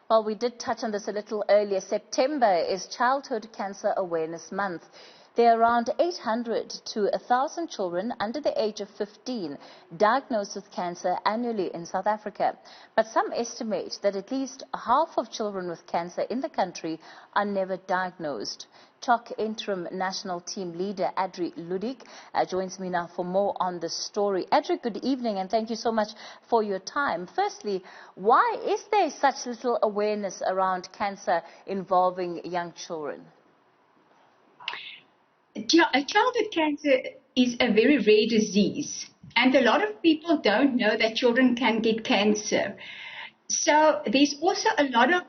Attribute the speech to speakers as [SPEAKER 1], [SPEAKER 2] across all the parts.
[SPEAKER 1] Well, we did touch on this a little earlier. September is Childhood Cancer Awareness Month. There are around 800 to 1,000 children under the age of 15 diagnosed with cancer annually in South Africa. But some estimate that at least half of children with cancer in the country are never diagnosed. CHOC Interim National Team Leader Adri Ludick joins me now for more on this story. Adri, good evening and thank you so much for your time. Firstly, why is there such little awareness around cancer involving young children?
[SPEAKER 2] Childhood cancer is a very rare disease, and a lot of people don't know that children can get cancer. So there's also a lot of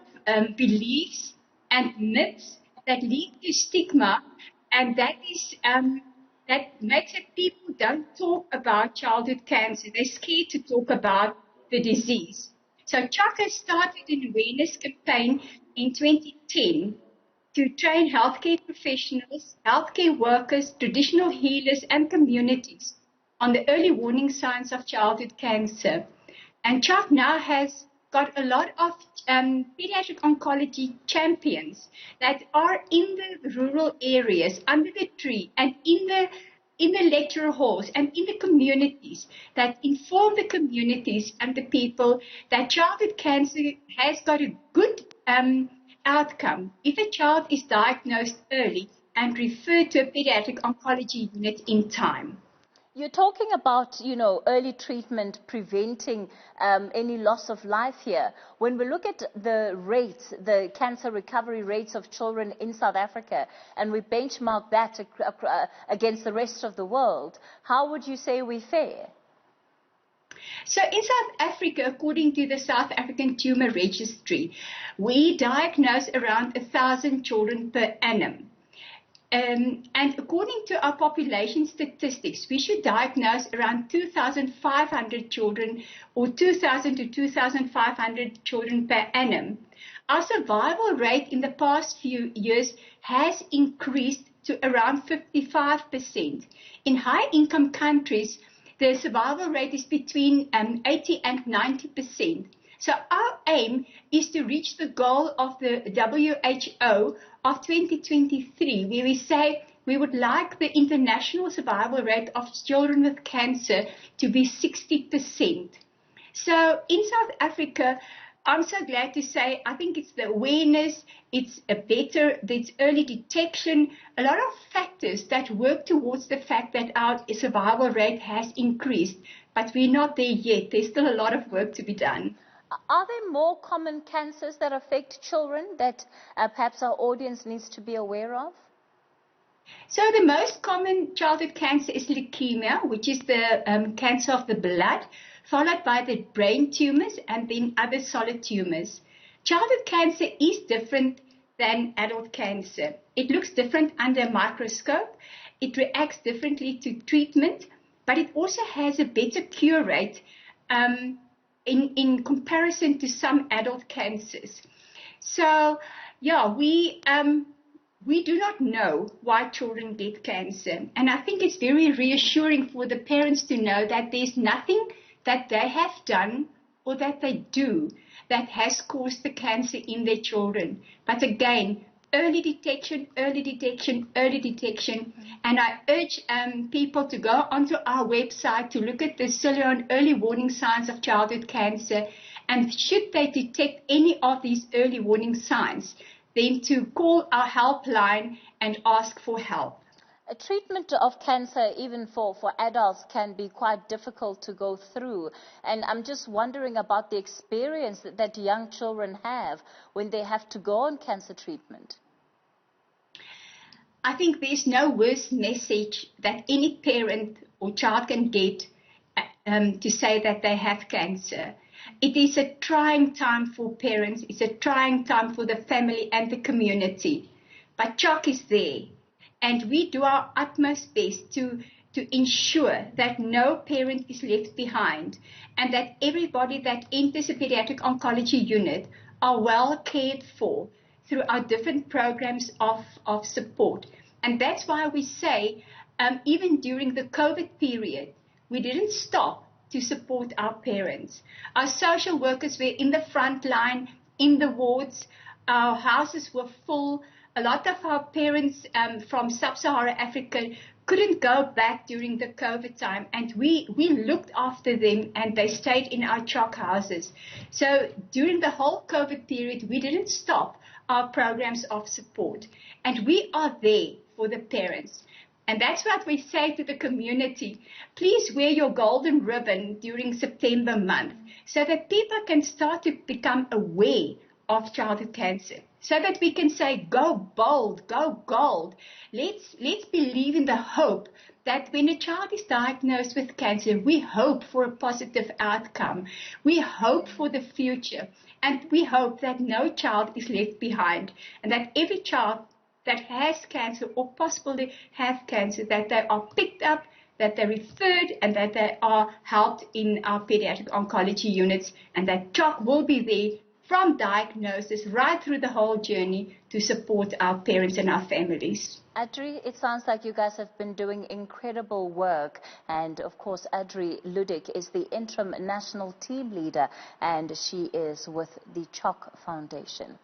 [SPEAKER 2] beliefs and myths that lead to stigma, and that makes it people don't talk about childhood cancer. They're scared to talk about the disease. So CHOC has started an awareness campaign in 2010 to train healthcare professionals, healthcare workers, traditional healers and communities on the early warning signs of childhood cancer. And CHOC now has got a lot of pediatric oncology champions that are in the rural areas, under the tree and in the lecture halls and in the communities that inform the communities and the people that childhood cancer has got a good outcome if a child is diagnosed early and referred to a pediatric oncology unit in time.
[SPEAKER 1] You're talking about, early treatment preventing any loss of life here. When we look at the rates, the cancer recovery rates of children in South Africa, and we benchmark that against the rest of the world, how would you say we fare?
[SPEAKER 2] So in South Africa, according to the South African Tumor Registry, we diagnose around 1,000 children per annum. And according to our population statistics, we should diagnose around 2,500 children or 2,000 to 2,500 children per annum. Our survival rate in the past few years has increased to around 55%. In high-income countries, the survival rate is between 80 and 90%. So our aim is to reach the goal of the WHO of 2023, where we say we would like the international survival rate of children with cancer to be 60%. So in South Africa, I'm so glad to say, I think it's the awareness, it's early detection, a lot of factors that work towards the fact that our survival rate has increased, but we're not there yet. There's still a lot of work to be done.
[SPEAKER 1] Are there more common cancers that affect children that perhaps our audience needs to be aware of?
[SPEAKER 2] So the most common childhood cancer is leukemia, which is the cancer of the blood, followed by the brain tumors and then other solid tumors. Childhood cancer is different than adult cancer. It looks different under a microscope. It reacts differently to treatment, but it also has a better cure rate in comparison to some adult cancers. So, yeah, we do not know why children get cancer. And I think it's very reassuring for the parents to know that there's nothing that they have done or that they do that has caused the cancer in their children. But again, early detection, early detection, early detection. And I urge people to go onto our website to look at the Cilion early warning signs of childhood cancer. And should they detect any of these early warning signs, then to call our helpline and ask for help.
[SPEAKER 1] A treatment of cancer, even for adults, can be quite difficult to go through. And I'm just wondering about the experience that young children have when they have to go on cancer treatment.
[SPEAKER 2] I think there's no worse message that any parent or child can get to say that they have cancer. It is a trying time for parents. It's a trying time for the family and the community. But CHOC is there. And we do our utmost best to ensure that no parent is left behind and that everybody that enters a pediatric oncology unit are well cared for through our different programs of support. And that's why we say, even during the COVID period, we didn't stop to support our parents. Our social workers were in the front line in the wards. Our houses were full. A lot of our parents from sub-Saharan Africa couldn't go back during the COVID time, and we looked after them, and they stayed in our CHOC houses. So during the whole COVID period, we didn't stop our programs of support, and we are there for the parents. And that's what we say to the community. Please wear your golden ribbon during September month so that people can start to become aware of childhood cancer, so that we can say, go bold, go gold. Let's believe in the hope that when a child is diagnosed with cancer, we hope for a positive outcome. We hope for the future, and we hope that no child is left behind, and that every child that has cancer or possibly have cancer, that they are picked up, that they're referred, and that they are helped in our pediatric oncology units, and that CHOC will be there from diagnosis right through the whole journey to support our parents and our families.
[SPEAKER 1] Adri, it sounds like you guys have been doing incredible work, and of course Adri Ludick is the Interim National Team Leader, and she is with the CHOC Foundation.